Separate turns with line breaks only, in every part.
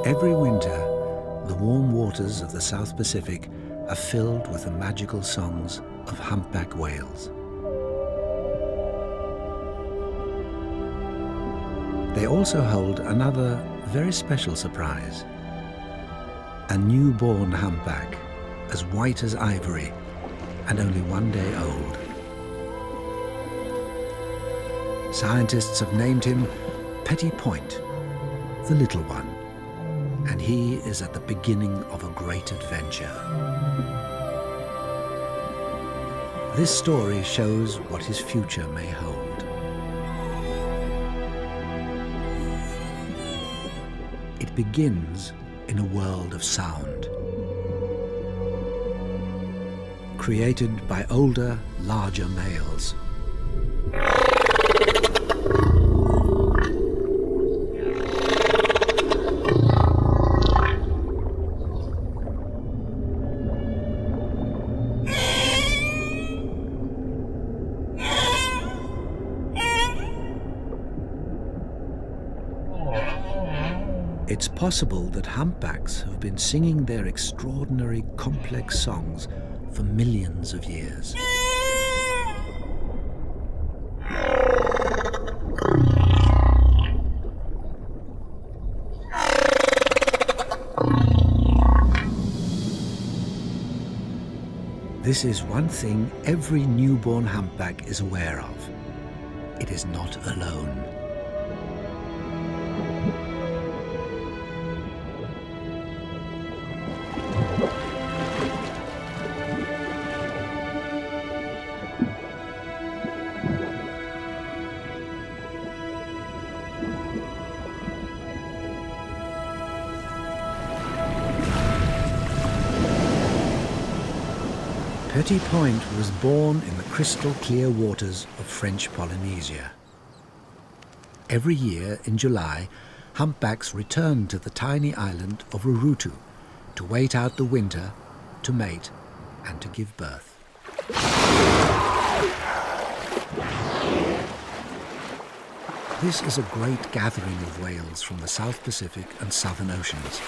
Every winter, the warm waters of the South Pacific are filled with the magical songs of humpback whales. They also hold another very special surprise. A newborn humpback, as white as ivory and only 1 day old. Scientists have named him Petit Point, the little one. And he is at the beginning of a great adventure. This story shows what his future may hold. It begins in a world of sound, created by older, larger males. It's possible that humpbacks have been singing their extraordinary, complex songs for millions of years. This is one thing every newborn humpback is aware of. It is not alone. Petit Point was born in the crystal clear waters of French Polynesia. Every year in July, humpbacks return to the tiny island of Rurutu to wait out the winter, to mate and to give birth. This is a great gathering of whales from the South Pacific and Southern Oceans.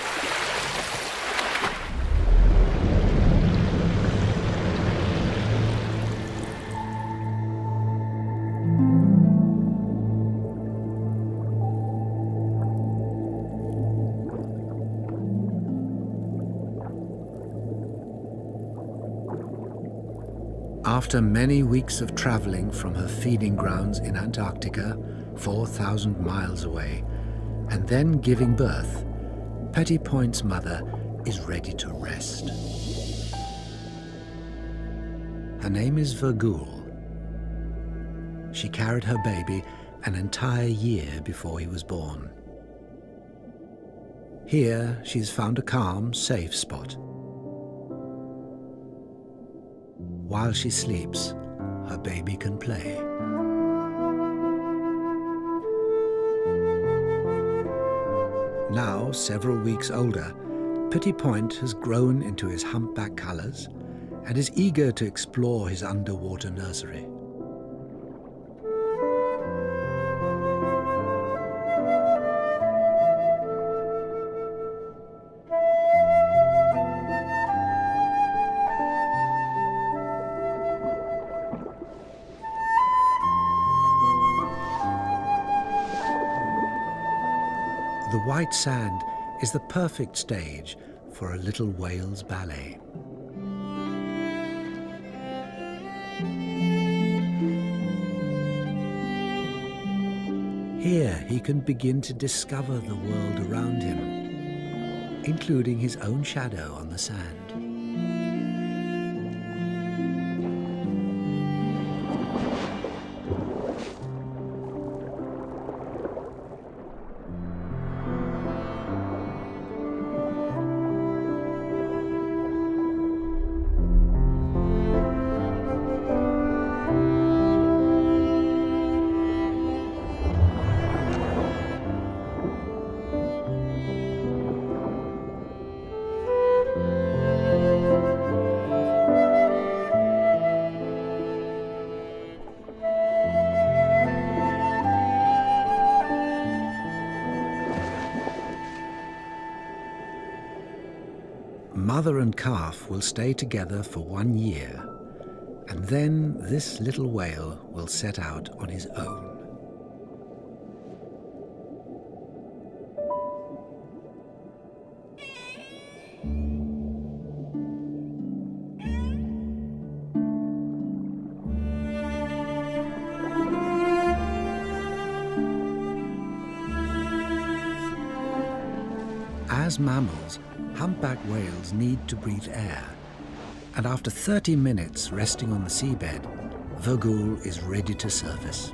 After many weeks of traveling from her feeding grounds in Antarctica, 4,000 miles away, and then giving birth, Petit Point's mother is ready to rest. Her name is Virgule. She carried her baby an entire year before he was born. Here, she's found a calm, safe spot. While she sleeps, her baby can play. Now, several weeks older, Petit Point has grown into his humpback colors and is eager to explore his underwater nursery. The white sand is the perfect stage for a little whale's ballet. Here he can begin to discover the world around him, including his own shadow on the sand. Mother and calf will stay together for 1 year, and then this little whale will set out on his own. As mammals, humpback whales need to breathe air, and after 30 minutes resting on the seabed, Voyager is ready to surface.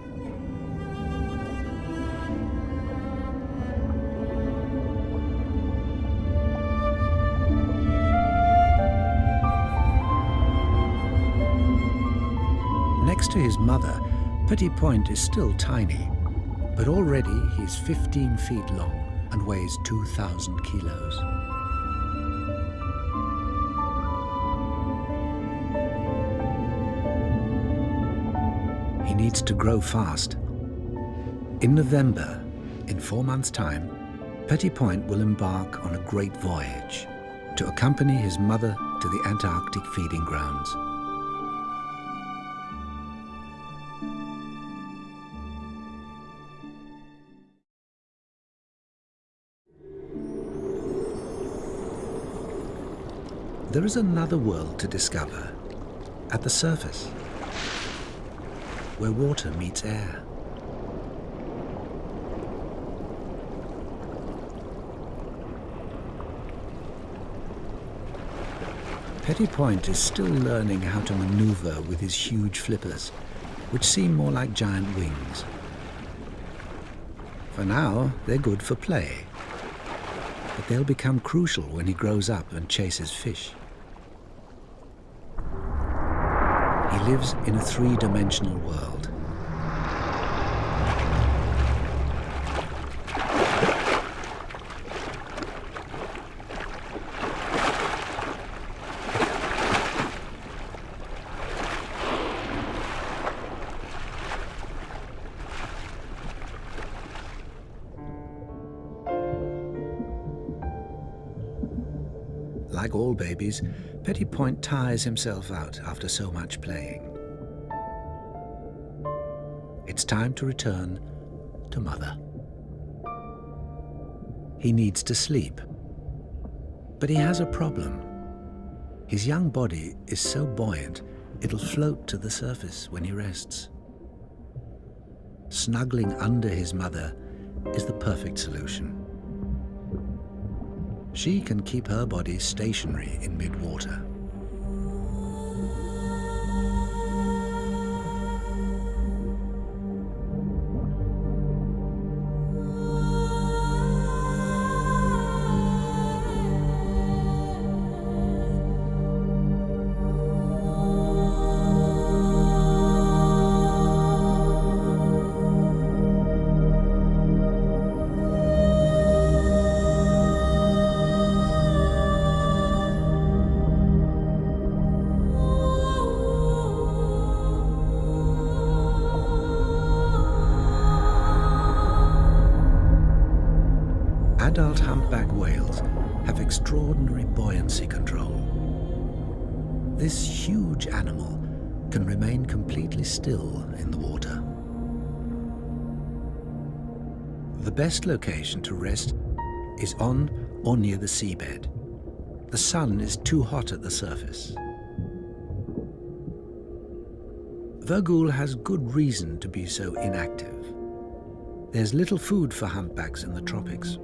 Next to his mother, Petit Point is still tiny, but already he's 15 feet long and weighs 2,000 kilos. He needs to grow fast. In November, in 4 months' time, Petit Point will embark on a great voyage to accompany his mother to the Antarctic feeding grounds. There is another world to discover at the surface, where water meets air. Petit Point is still learning how to maneuver with his huge flippers, which seem more like giant wings. For now, they're good for play, but they'll become crucial when he grows up and chases fish. He lives in a 3-dimensional world. Like all babies, Petit Point tires himself out after so much playing. It's time to return to Mother. He needs to sleep, but he has a problem. His young body is so buoyant, it'll float to the surface when he rests. Snuggling under his mother is the perfect solution. She can keep her body stationary in mid-water. Adult humpback whales have extraordinary buoyancy control. This huge animal can remain completely still in the water. The best location to rest is on or near the seabed. The sun is too hot at the surface. Voyager has good reason to be so inactive. There's little food for humpbacks in the tropics.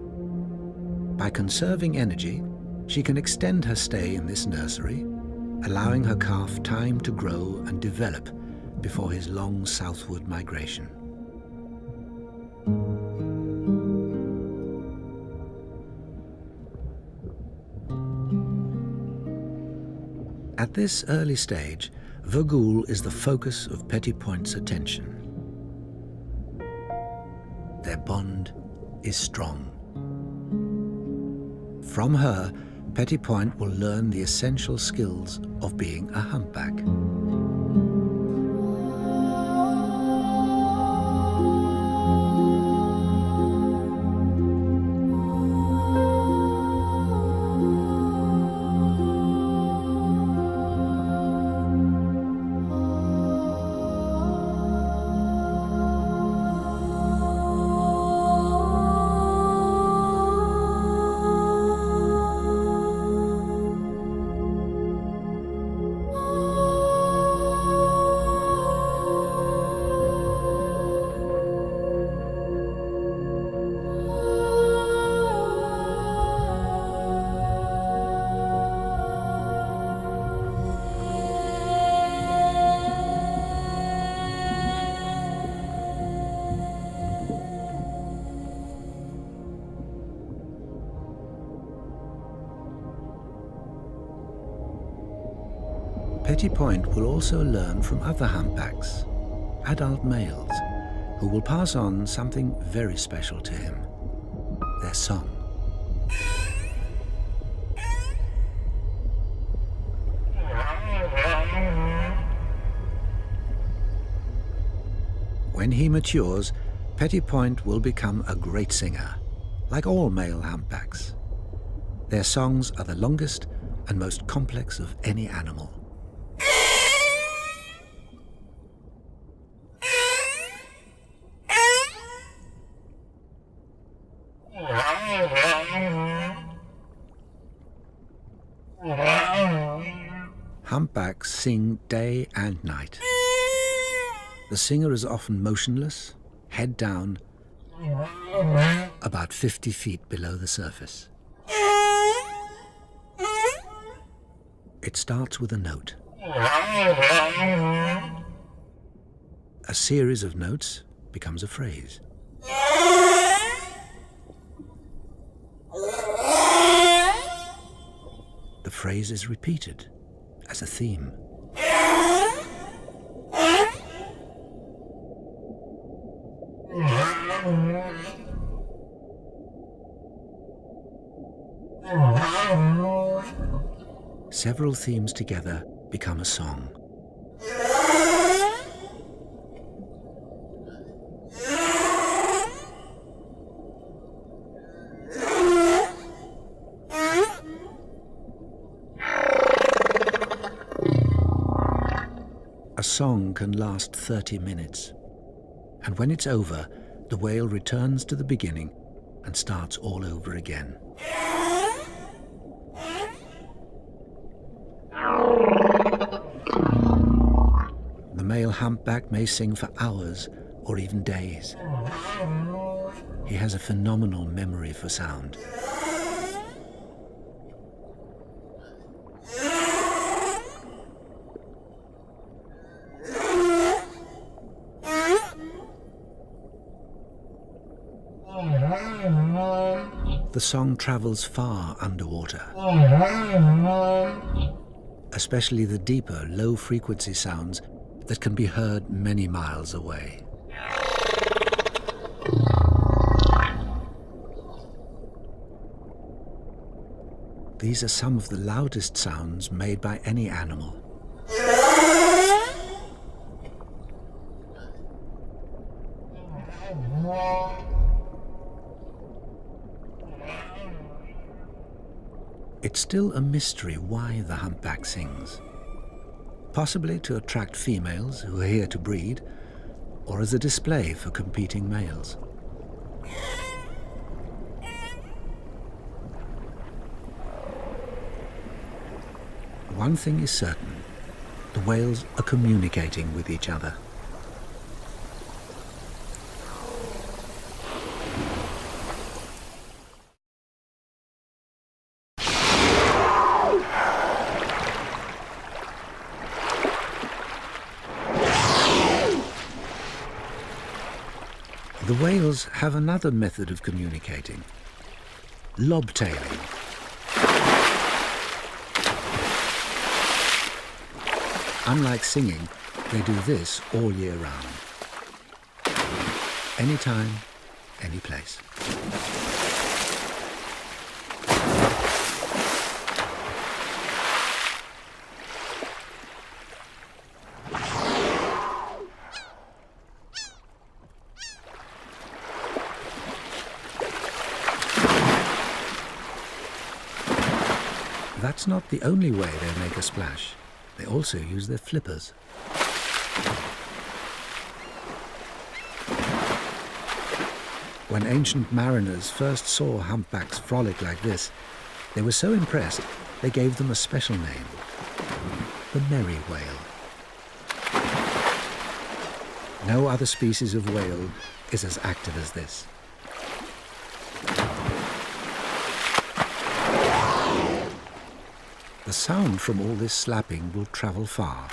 By conserving energy, she can extend her stay in this nursery, allowing her calf time to grow and develop before his long southward migration. At this early stage, Voyager is the focus of Petit Point's attention. Their bond is strong. From her, Petit Point will learn the essential skills of being a humpback. Petit Point will also learn from other humpbacks, adult males, who will pass on something very special to him, their song. When he matures, Petit Point will become a great singer, like all male humpbacks. Their songs are the longest and most complex of any animal. Humpbacks sing day and night. The singer is often motionless, head down, about 50 feet below the surface. It starts with a note. A series of notes becomes a phrase. The phrase is repeated as a theme. Several themes together become a song. A song can last 30 minutes, and when it's over, the whale returns to the beginning and starts all over again. The male humpback may sing for hours or even days. He has a phenomenal memory for sound. The song travels far underwater, especially the deeper, low-frequency sounds that can be heard many miles away. These are some of the loudest sounds made by any animal. It's still a mystery why the humpback sings. Possibly to attract females who are here to breed, or as a display for competing males. One thing is certain, the whales are communicating with each other. The whales have another method of communicating, lobtailing. Unlike singing, they do this all year round. Anytime, any place. That's not the only way they make a splash. They also use their flippers. When ancient mariners first saw humpbacks frolic like this, they were so impressed they gave them a special name, the merry whale. No other species of whale is as active as this. The sound from all this slapping will travel far,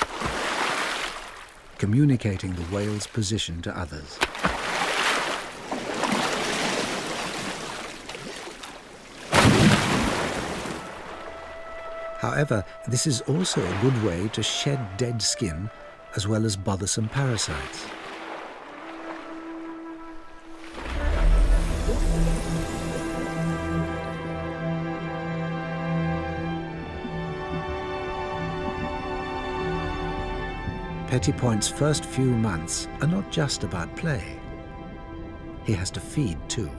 communicating the whale's position to others. However, this is also a good way to shed dead skin as well as bothersome parasites. Pettipoint's first few months are not just about play. He has to feed too.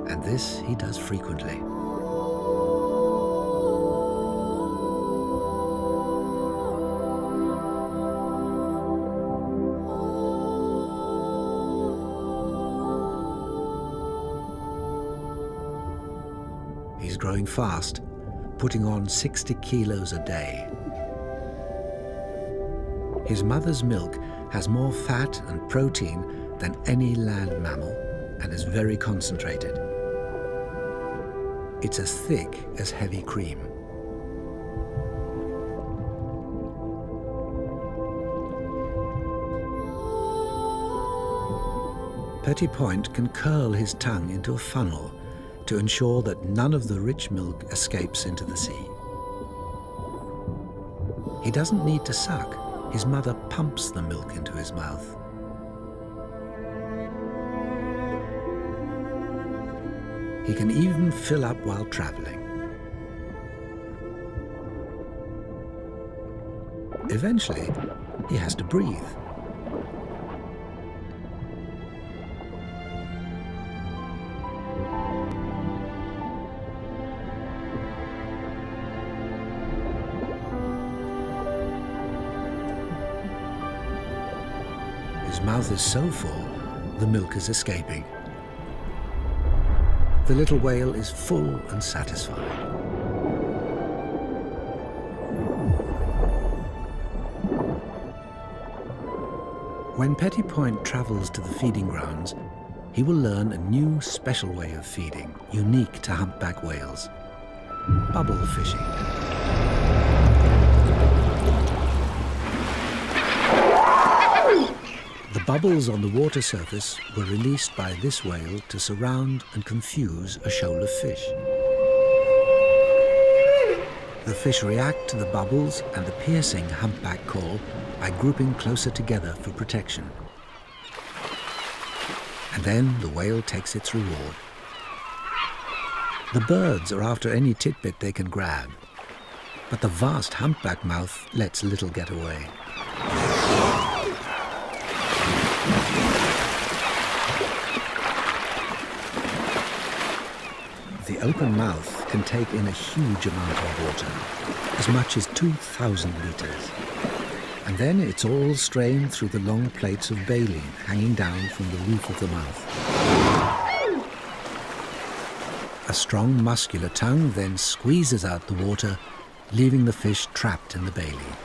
And this he does frequently. He's growing fast, putting on 60 kilos a day. His mother's milk has more fat and protein than any land mammal and is very concentrated. It's as thick as heavy cream. Pettipoint can curl his tongue into a funnel to ensure that none of the rich milk escapes into the sea. He doesn't need to suck. His mother pumps the milk into his mouth. He can even fill up while traveling. Eventually, he has to breathe. His mouth is so full, the milk is escaping. The little whale is full and satisfied. When Pettipoint travels to the feeding grounds, he will learn a new special way of feeding, unique to humpback whales: bubble fishing. The bubbles on the water surface were released by this whale to surround and confuse a shoal of fish. The fish react to the bubbles and the piercing humpback call by grouping closer together for protection. And then the whale takes its reward. The birds are after any tidbit they can grab, but the vast humpback mouth lets little get away. The open mouth can take in a huge amount of water, as much as 2,000 litres. And then it's all strained through the long plates of baleen hanging down from the roof of the mouth. A strong muscular tongue then squeezes out the water, leaving the fish trapped in the baleen.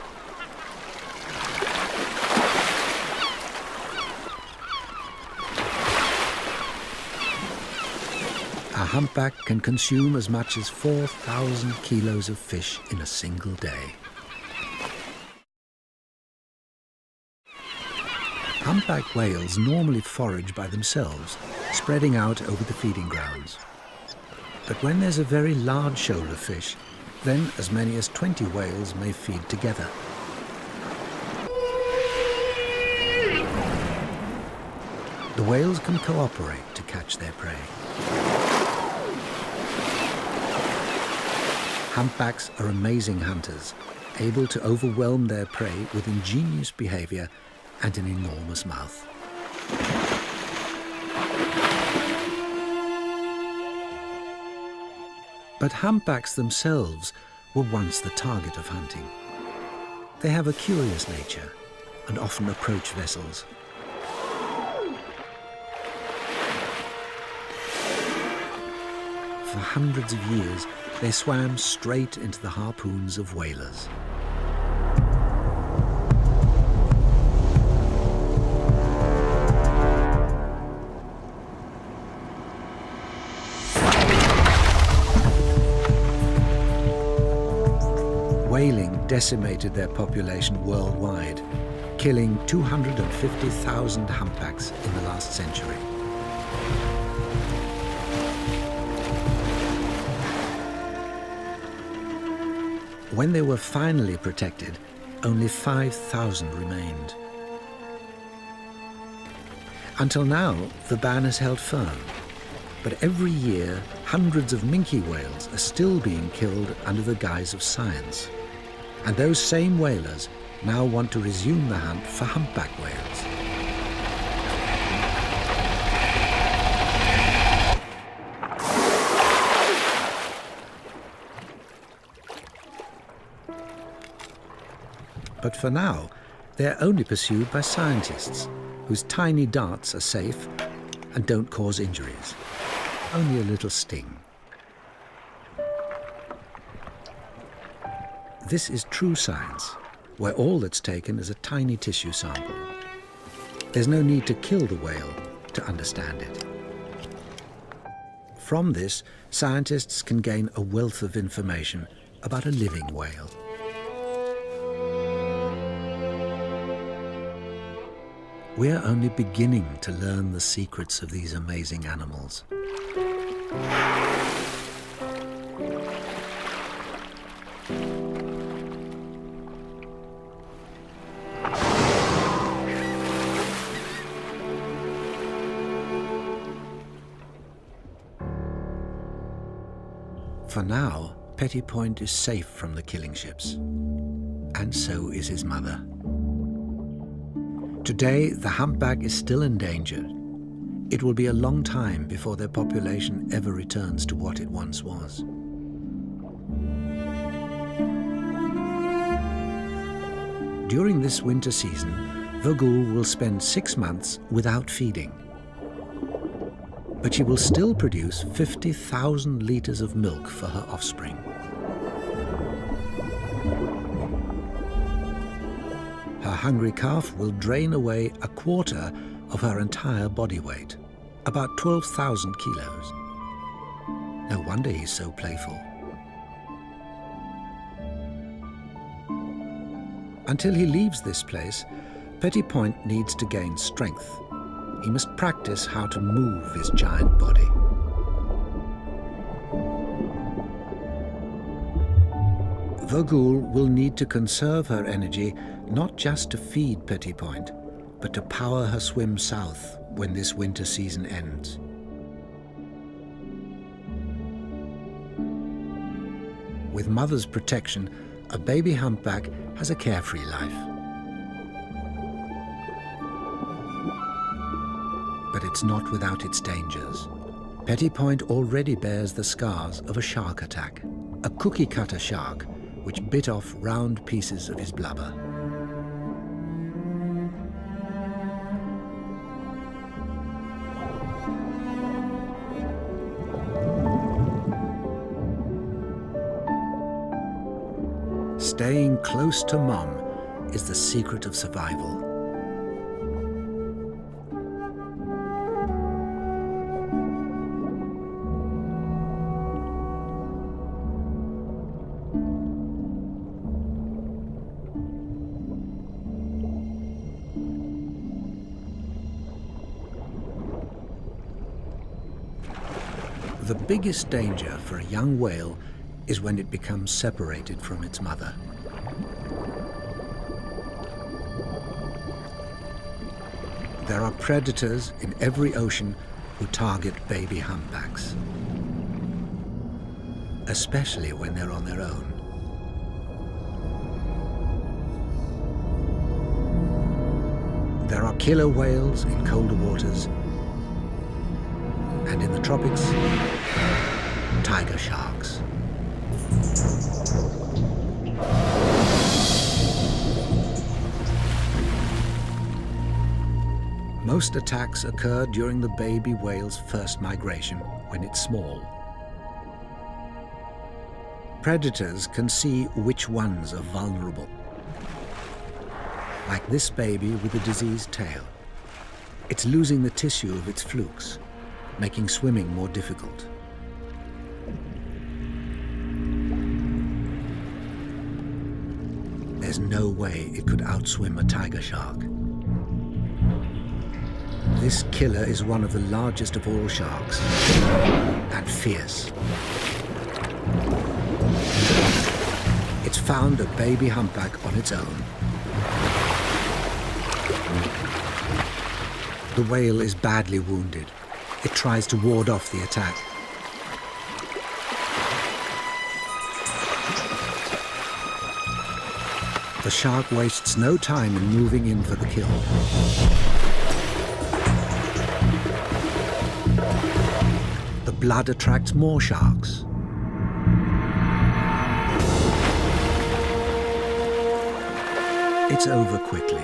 A humpback can consume as much as 4,000 kilos of fish in a single day. Humpback whales normally forage by themselves, spreading out over the feeding grounds. But when there's a very large shoal of fish, then as many as 20 whales may feed together. The whales can cooperate to catch their prey. Humpbacks are amazing hunters, able to overwhelm their prey with ingenious behavior and an enormous mouth. But humpbacks themselves were once the target of hunting. They have a curious nature and often approach vessels. For hundreds of years, they swam straight into the harpoons of whalers. Whaling decimated their population worldwide, killing 250,000 humpbacks in the last century. When they were finally protected, only 5,000 remained. Until now, the ban has held firm. But every year, hundreds of minke whales are still being killed under the guise of science. And those same whalers now want to resume the hunt for humpback whales. But for now, they're only pursued by scientists, whose tiny darts are safe and don't cause injuries. Only a little sting. This is true science, where all that's taken is a tiny tissue sample. There's no need to kill the whale to understand it. From this, scientists can gain a wealth of information about a living whale. We're only beginning to learn the secrets of these amazing animals. For now, Petit Point is safe from the killing ships, and so is his mother. Today, the humpback is still endangered. It will be a long time before their population ever returns to what it once was. During this winter season, Voyager will spend 6 months without feeding. But she will still produce 50,000 litres of milk for her offspring. Her hungry calf will drain away a quarter of her entire body weight, about 12,000 kilos. No wonder he's so playful. Until he leaves this place, Petit Point needs to gain strength. He must practice how to move his giant body. Voyager will need to conserve her energy not just to feed Petit Point, but to power her swim south when this winter season ends. With mother's protection, a baby humpback has a carefree life. But it's not without its dangers. Petit Point already bears the scars of a shark attack, a cookie-cutter shark which bit off round pieces of his blubber. Staying close to Mom is the secret of survival. The biggest danger for a young whale is when it becomes separated from its mother. There are predators in every ocean who target baby humpbacks, especially when they're on their own. There are killer whales in colder waters, and in the tropics, tiger sharks. Most attacks occur during the baby whale's first migration, when it's small. Predators can see which ones are vulnerable. Like this baby with a diseased tail. It's losing the tissue of its flukes, making swimming more difficult. There's no way it could outswim a tiger shark. This killer is one of the largest of all sharks, and fierce. Its found a baby humpback on its own. The whale is badly wounded. It tries to ward off the attack. The shark wastes no time in moving in for the kill. The blood attracts more sharks. It's over quickly.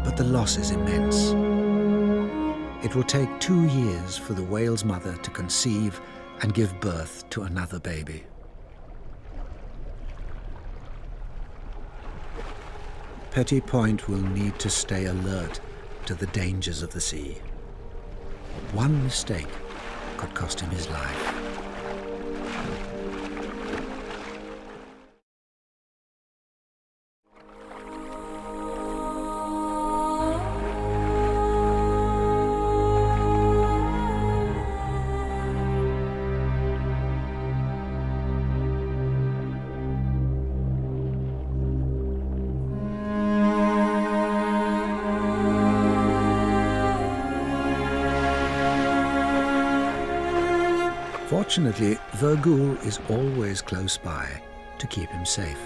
But the loss is immense. It will take 2 years for the whale's mother to conceive and give birth to another baby. Petit Point will need to stay alert to the dangers of the sea. One mistake could cost him his life. Fortunately, Virgul is always close by to keep him safe.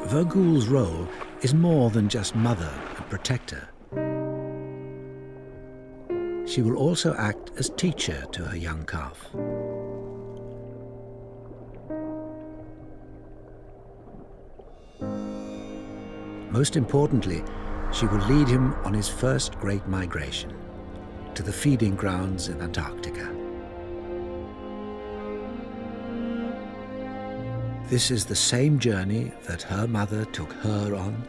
Virgul's role is more than just mother and protector. She will also act as teacher to her young calf. Most importantly, she will lead him on his first great migration to the feeding grounds in Antarctica. This is the same journey that her mother took her on,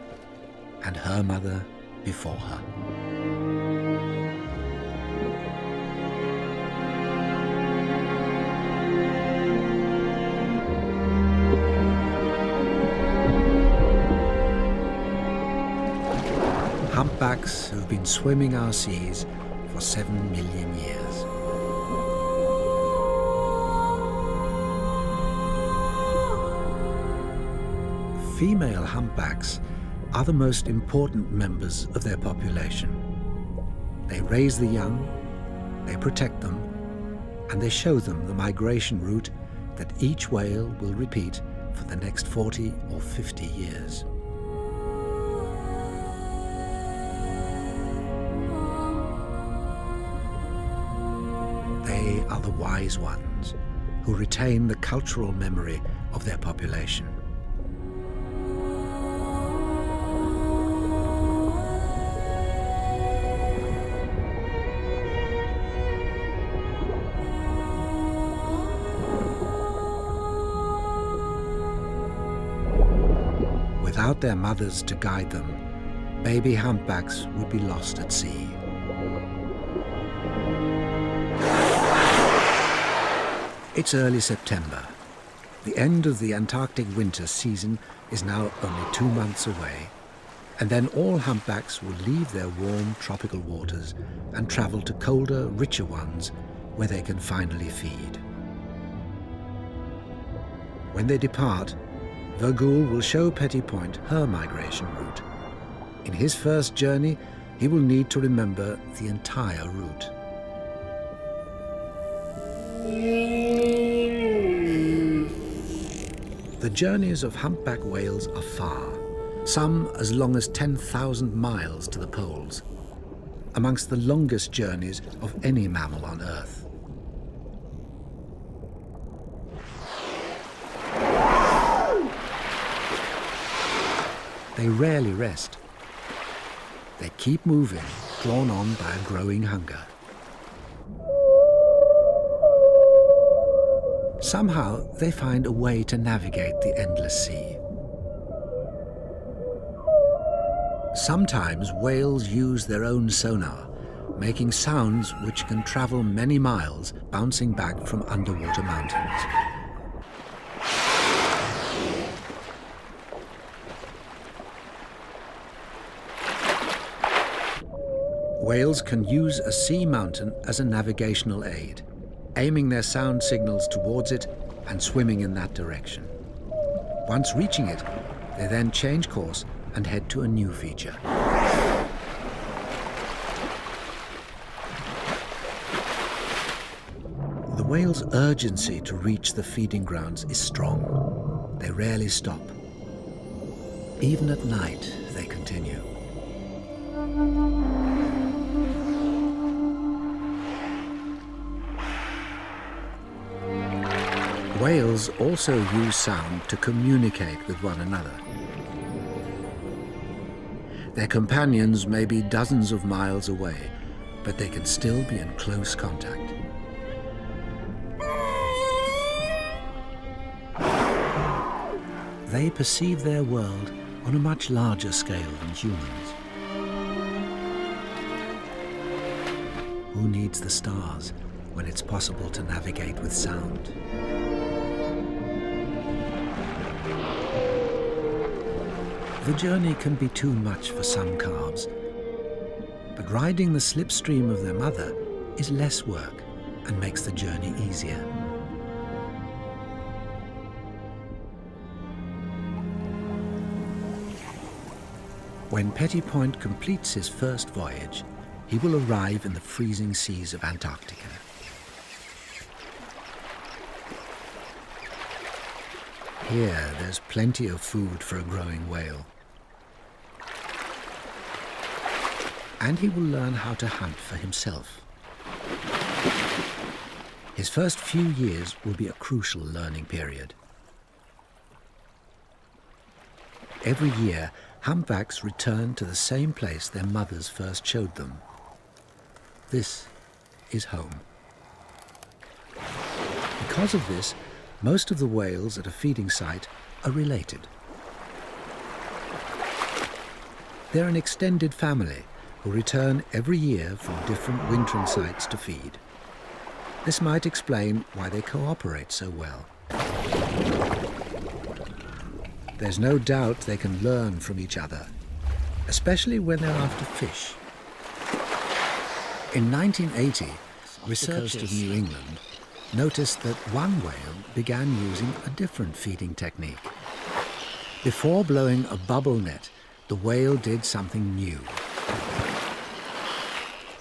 and her mother before her. Humpbacks have been swimming our seas for 7 million years. Female humpbacks are the most important members of their population. They raise the young, they protect them, and they show them the migration route that each whale will repeat for the next 40 or 50 years. They are the wise ones who retain the cultural memory of their population. Without their mothers to guide them, baby humpbacks would be lost at sea. It's early September. The end of the Antarctic winter season is now only 2 months away, and then all humpbacks will leave their warm tropical waters and travel to colder, richer ones where they can finally feed. When they depart, Virgul will show Petit Point her migration route. In his first journey, he will need to remember the entire route. The journeys of humpback whales are far, some as long as 10,000 miles to the poles, amongst the longest journeys of any mammal on Earth. They rarely rest. They keep moving, drawn on by a growing hunger. Somehow, they find a way to navigate the endless sea. Sometimes whales use their own sonar, making sounds which can travel many miles, bouncing back from underwater mountains. Whales can use a sea mountain as a navigational aid, aiming their sound signals towards it and swimming in that direction. Once reaching it, they then change course and head to a new feature. The whale's urgency to reach the feeding grounds is strong. They rarely stop. Even at night, they continue. Whales also use sound to communicate with one another. Their companions may be dozens of miles away, but they can still be in close contact. They perceive their world on a much larger scale than humans. Who needs the stars when it's possible to navigate with sound? The journey can be too much for some calves, but riding the slipstream of their mother is less work and makes the journey easier. When Petit Point completes his first voyage, he will arrive in the freezing seas of Antarctica. Here, there's plenty of food for a growing whale. And he will learn how to hunt for himself. His first few years will be a crucial learning period. Every year, humpbacks return to the same place their mothers first showed them. This is home. Because of this, most of the whales at a feeding site are related. They're an extended family who return every year from different wintering sites to feed. This might explain why they cooperate so well. There's no doubt they can learn from each other, especially when they're after fish. In 1980, researchers of New England noticed that one whale began using a different feeding technique. Before blowing a bubble net, the whale did something new.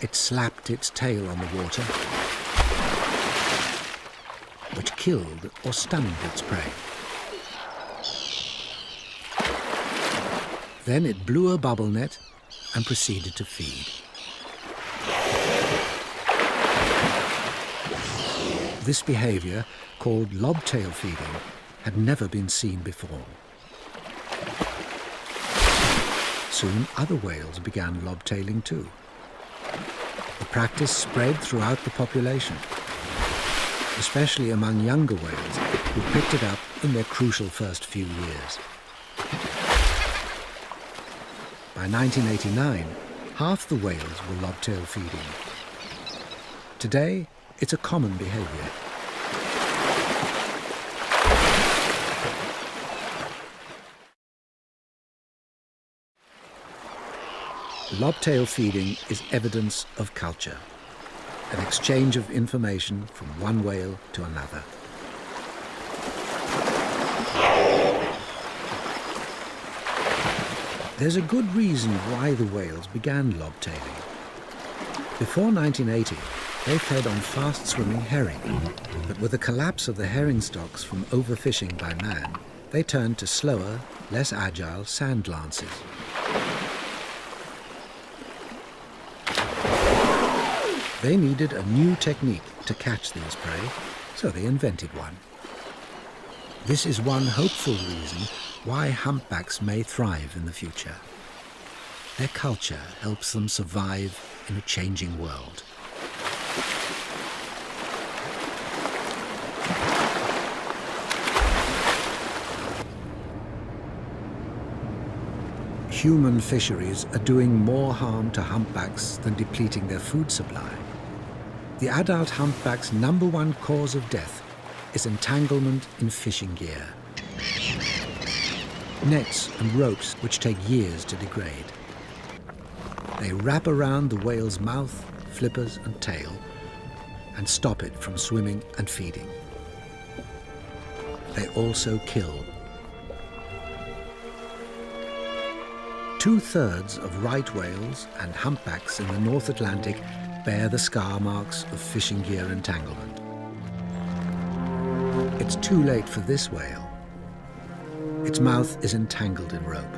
It slapped its tail on the water, which killed or stunned its prey. Then it blew a bubble net and proceeded to feed. This behavior, called lobtail feeding, had never been seen before. Soon other whales began lobtailing too. The practice spread throughout the population, especially among younger whales who picked it up in their crucial first few years. By 1989, half the whales were lobtail feeding. Today, it's a common behavior. Lobtail feeding is evidence of culture, an exchange of information from one whale to another. There's a good reason why the whales began lobtailing. Before 1980, they fed on fast-swimming herring, but with the collapse of the herring stocks from overfishing by man, they turned to slower, less agile sand lances. They needed a new technique to catch these prey, so they invented one. This is one hopeful reason why humpbacks may thrive in the future. Their culture helps them survive in a changing world. Human fisheries are doing more harm to humpbacks than depleting their food supply. The adult humpback's #1 cause of death is entanglement in fishing gear. Nets and ropes which take years to degrade. They wrap around the whale's mouth, flippers and tail and stop it from swimming and feeding. They also kill. 2/3 of right whales and humpbacks in the North Atlantic bear the scar marks of fishing gear entanglement. It's too late for this whale. Its mouth is entangled in rope.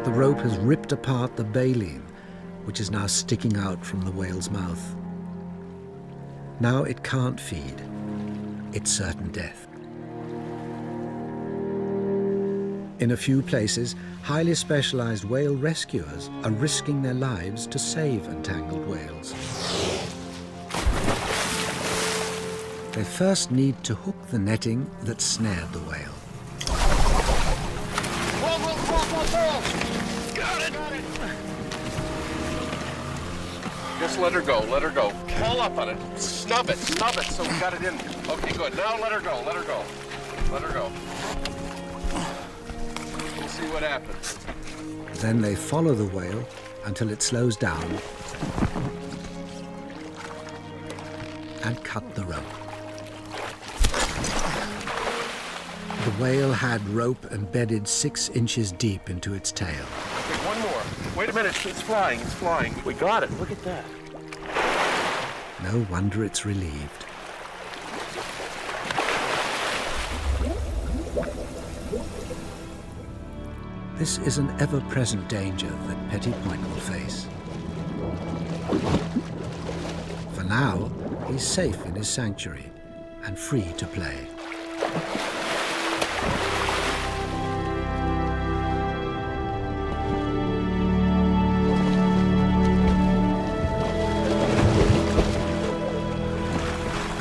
The rope has ripped apart the baleen, which is now sticking out from the whale's mouth. Now it can't feed. It's certain death. In a few places, highly specialized whale rescuers are risking their lives to save entangled whales. They first need to hook the netting that snared the whale.
Whoa. Got it! Just let her go, let her go. Pull up on it, snub it, so we got it in. Okay, good. Now let her go, let her go. Let her go. We'll see what happens.
Then they follow the whale until it slows down and cut the rope. The whale had rope embedded 6 inches deep into its tail.
Okay, one more. Wait a minute, it's flying, it's flying. We got it, look at that.
No wonder it's relieved. This is an ever-present danger that Petty Point will face. For now, he's safe in his sanctuary and free to play.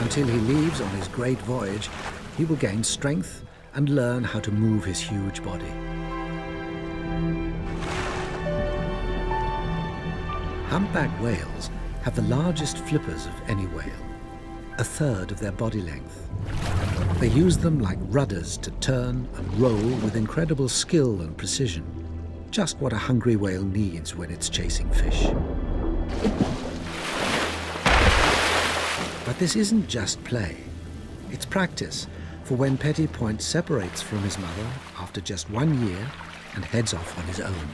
Until he leaves on his great voyage, he will gain strength and learn how to move his huge body. Humpback whales have the largest flippers of any whale, 1/3 of their body length. They use them like rudders to turn and roll with incredible skill and precision, just what a hungry whale needs when it's chasing fish. But this isn't just play. It's practice for when Petty Point separates from his mother after just 1 year and heads off on his own.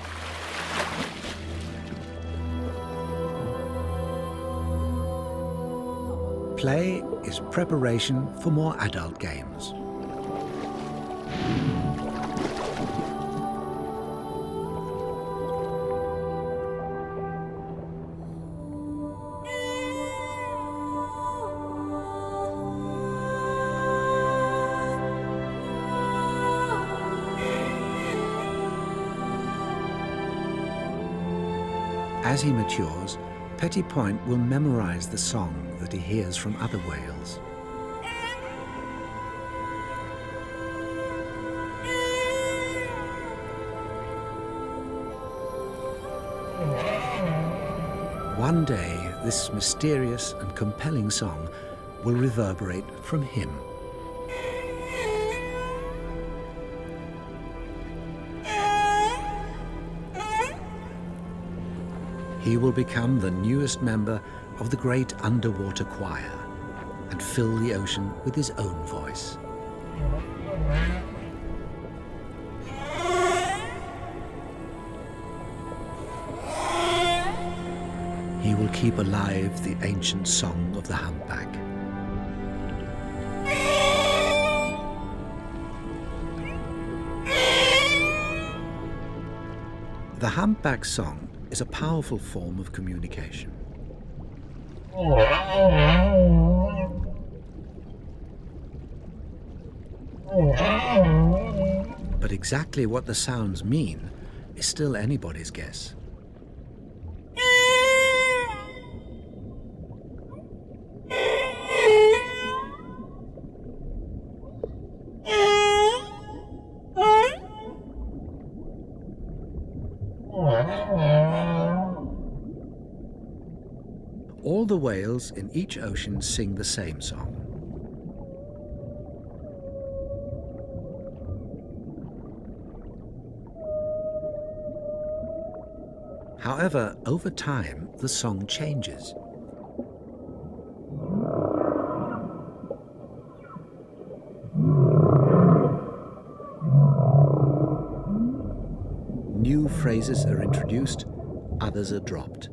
Play is preparation for more adult games. As he matures, Petty Point will memorize the song that he hears from other whales. One day, this mysterious and compelling song will reverberate from him. He will become the newest member of the great underwater choir and fill the ocean with his own voice. He will keep alive the ancient song of the humpback. The humpback song is a powerful form of communication. But exactly what the sounds mean is still anybody's guess. All the whales in each ocean sing the same song. However, over time, the song changes. New phrases are introduced, others are dropped.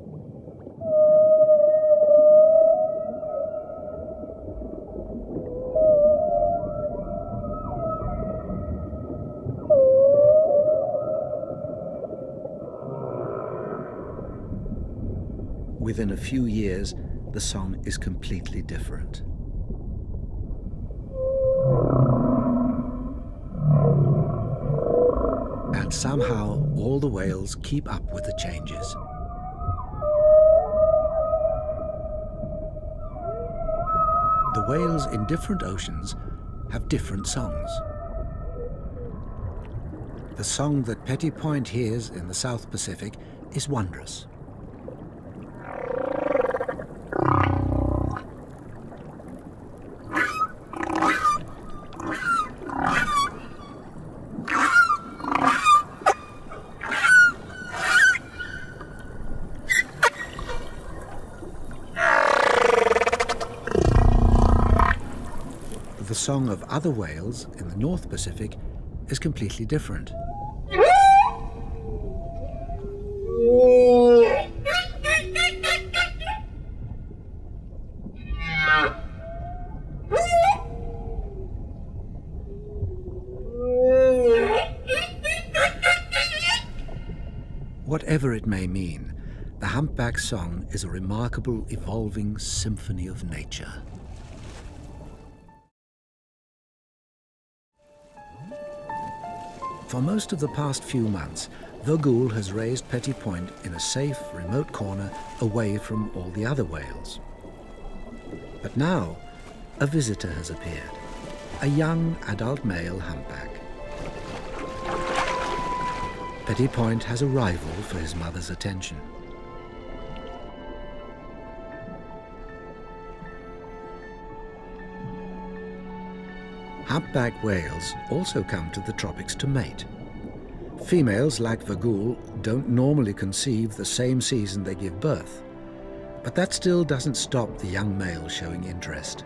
Within a few years, the song is completely different. And somehow, all the whales keep up with the changes. The whales in different oceans have different songs. The song that Petty Point hears in the South Pacific is wondrous. The song of other whales in the North Pacific is completely different. Whatever it may mean, the humpback song is a remarkable evolving symphony of nature. For most of the past few months, Voyager has raised Petty Point in a safe, remote corner away from all the other whales. But now, a visitor has appeared, a young adult male humpback. Petty Point has a rival for his mother's attention. Humpback whales also come to the tropics to mate. Females, like Voyager, don't normally conceive the same season they give birth, but that still doesn't stop the young male showing interest.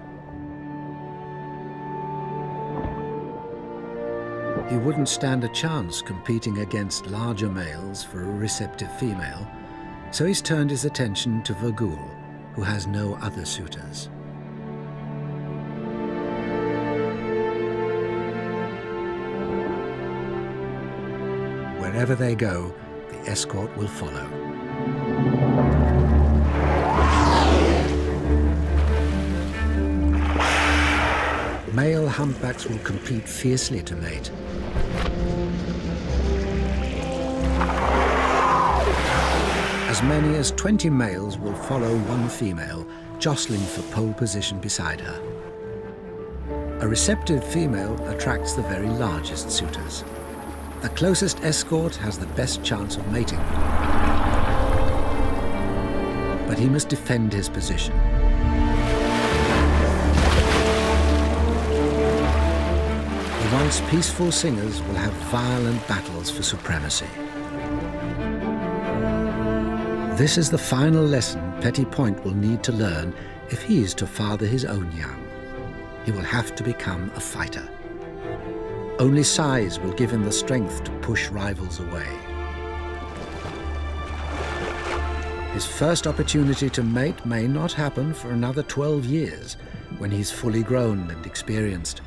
He wouldn't stand a chance competing against larger males for a receptive female, so he's turned his attention to Voyager, who has no other suitors. Wherever they go, the escort will follow. Male humpbacks will compete fiercely to mate. As many as 20 males will follow one female, jostling for pole position beside her. A receptive female attracts the very largest suitors. The closest escort has the best chance of mating. But he must defend his position. The once peaceful singers will have violent battles for supremacy. This is the final lesson Petty Point will need to learn if he is to father his own young. He will have to become a fighter. Only size will give him the strength to push rivals away. His first opportunity to mate may not happen for another 12 years, when he's fully grown and experienced.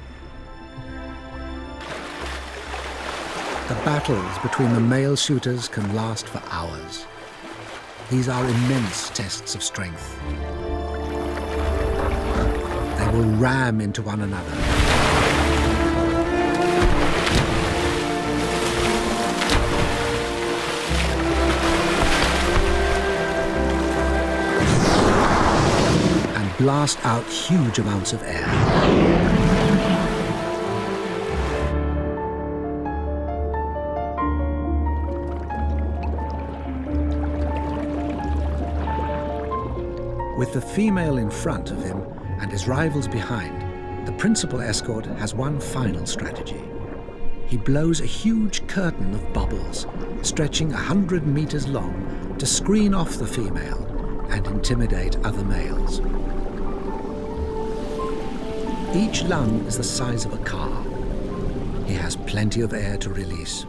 The battles between the male shooters can last for hours. These are immense tests of strength. They will ram into one another. And blast out huge amounts of air. With the female in front of him and his rivals behind, the principal escort has one final strategy. He blows a huge curtain of bubbles, stretching 100 meters long, to screen off the female and intimidate other males. Each lung is the size of a car. He has plenty of air to release.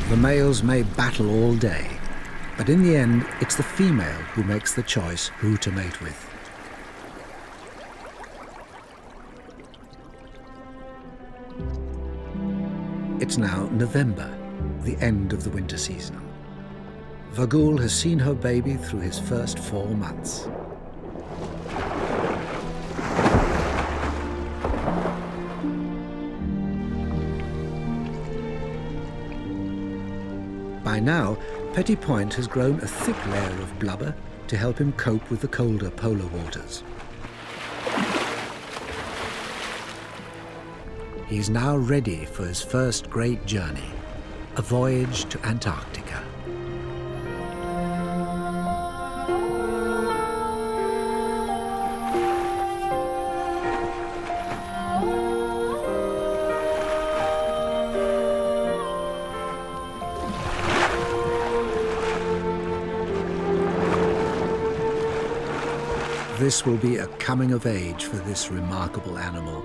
The males may battle all day, but in the end, it's the female who makes the choice who to mate with. It's now November, the end of the winter season. Vagul has seen her baby through his first 4 months. By now, Petit Point has grown a thick layer of blubber to help him cope with the colder polar waters. He's now ready for his first great journey, a voyage to Antarctica. This will be a coming of age for this remarkable animal.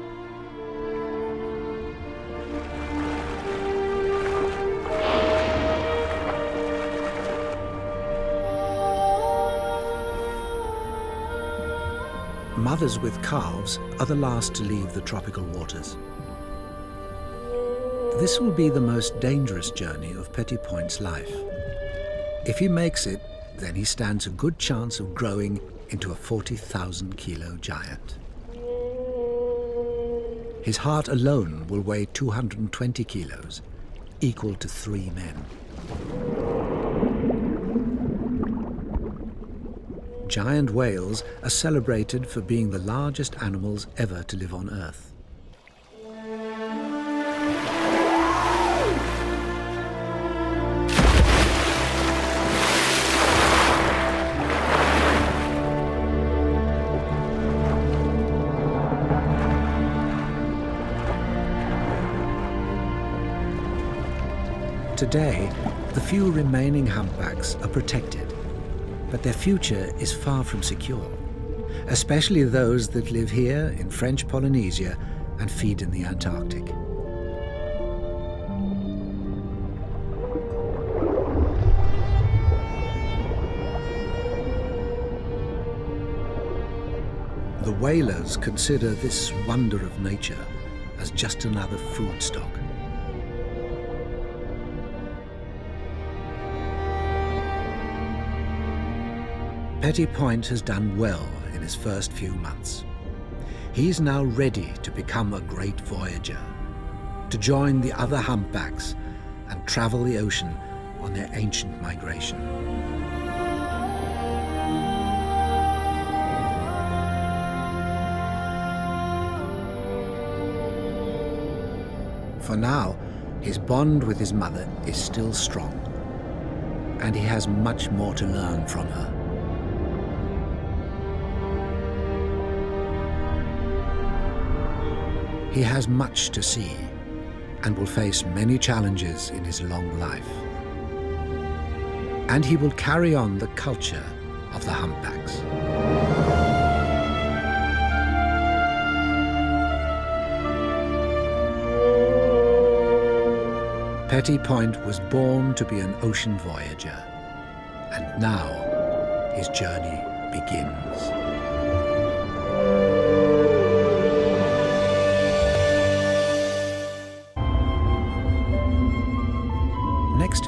Mothers with calves are the last to leave the tropical waters. This will be the most dangerous journey of Petit Point's life. If he makes it, then he stands a good chance of growing into a 40,000-kilo giant. His heart alone will weigh 220 kilos, equal to 3 men. Giant whales are celebrated for being the largest animals ever to live on Earth. Today, the few remaining humpbacks are protected, but their future is far from secure, especially those that live here in French Polynesia and feed in the Antarctic. The whalers consider this wonder of nature as just another food stock. Petit Point has done well in his first few months. He's now ready to become a great voyager, to join the other humpbacks and travel the ocean on their ancient migration. For now, his bond with his mother is still strong, and he has much more to learn from her. He has much to see and will face many challenges in his long life. And he will carry on the culture of the humpbacks. Petit Point was born to be an ocean voyager, and now his journey begins.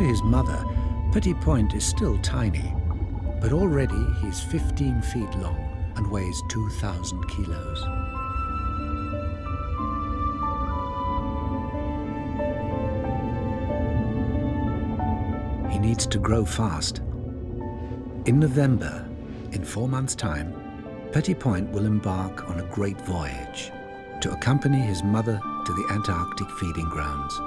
to his mother, Petit Point is still tiny, but already he's 15 feet long and weighs 2,000 kilos. He needs to grow fast. In November, in 4 months' time, Petit Point will embark on a great voyage to accompany his mother to the Antarctic feeding grounds.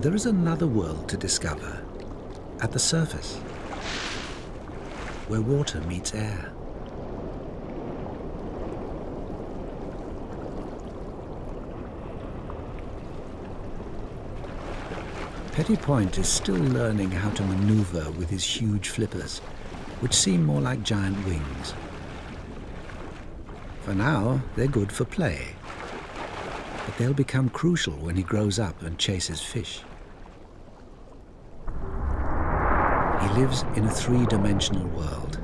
There is another world to discover at the surface, where water meets air. Petit Point is still learning how to maneuver with his huge flippers, which seem more like giant wings. For now, they're good for play, but they'll become crucial when he grows up and chases fish. He lives in a three-dimensional world.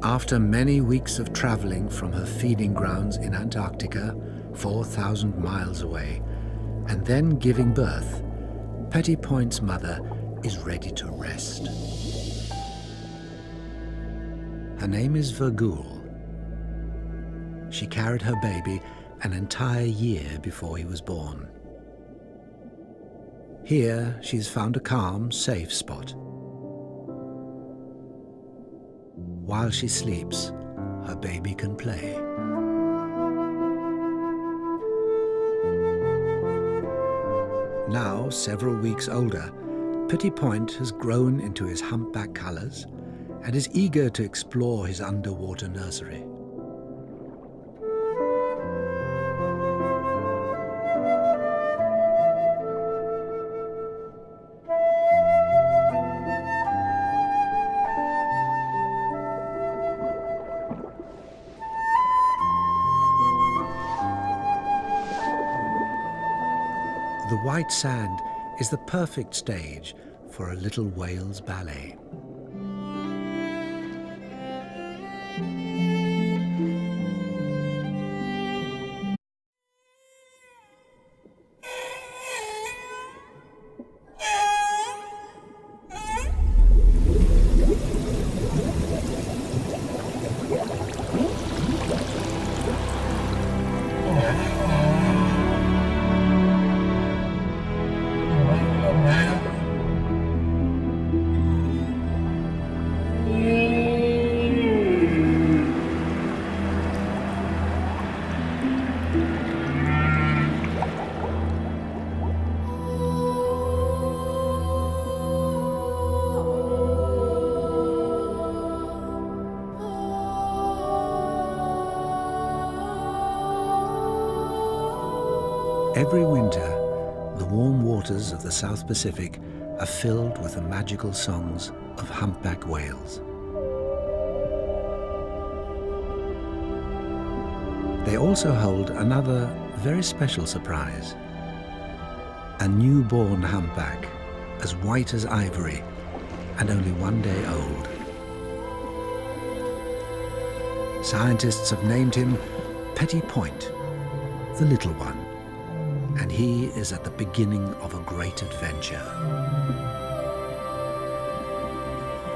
After many weeks of traveling from her feeding grounds in Antarctica, 4,000 miles away, and then giving birth, Petit Point's mother is ready to rest. Her name is Virgule. She carried her baby an entire year before he was born. Here, she's found a calm, safe spot. While she sleeps, her baby can play. Now, several weeks older, Petit Point has grown into his humpback colors and is eager to explore his underwater nursery. The white sand is the perfect stage for a little whale's ballet. Every winter, the warm waters of the South Pacific are filled with the magical songs of humpback whales. They also hold another very special surprise. A newborn humpback, as white as ivory and only 1 day old. Scientists have named him Petit Point, the little one, and he is at the beginning of a great adventure.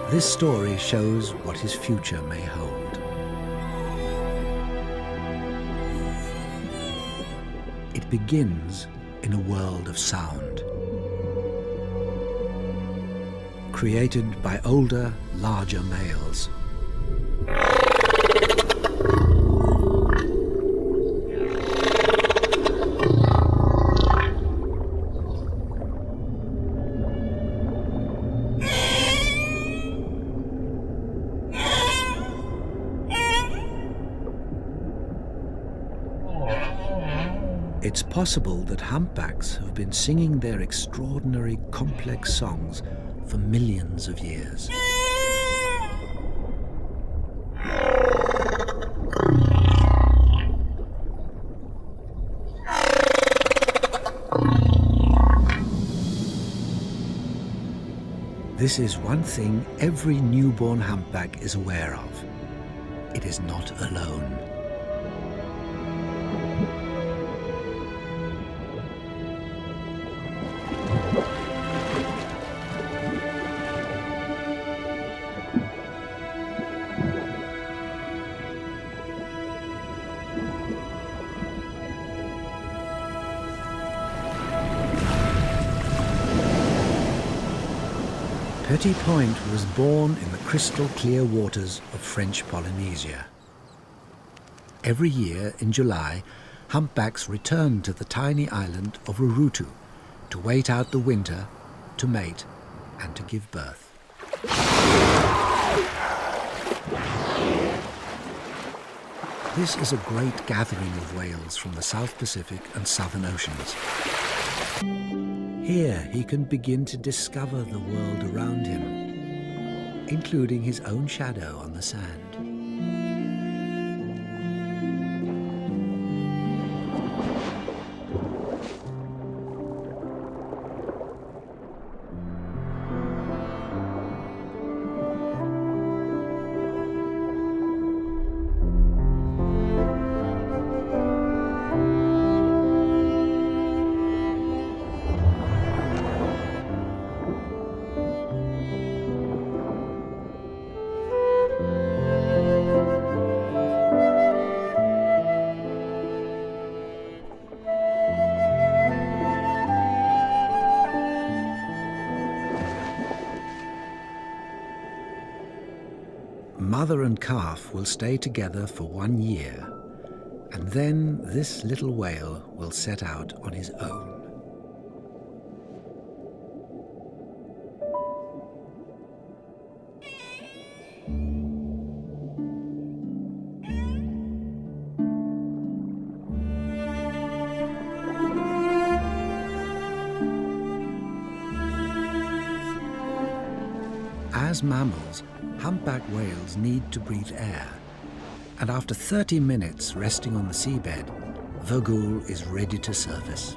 This story shows what his future may hold. It begins in a world of sound, created by older, larger males. It's possible that humpbacks have been singing their extraordinary, complex songs for millions of years. This is one thing every newborn humpback is aware of. It is not alone. Petit Point was born in the crystal clear waters of French Polynesia. Every year in July, humpbacks return to the tiny island of Rurutu to wait out the winter, to mate and to give birth. This is a great gathering of whales from the South Pacific and Southern Oceans. Here he can begin to discover the world around him, including his own shadow on the sand. Mother and calf will stay together for 1 year, and then this little whale will set out on his own. As mammals, humpback whales need to breathe air, and after 30 minutes resting on the seabed, Vogul is ready to surface.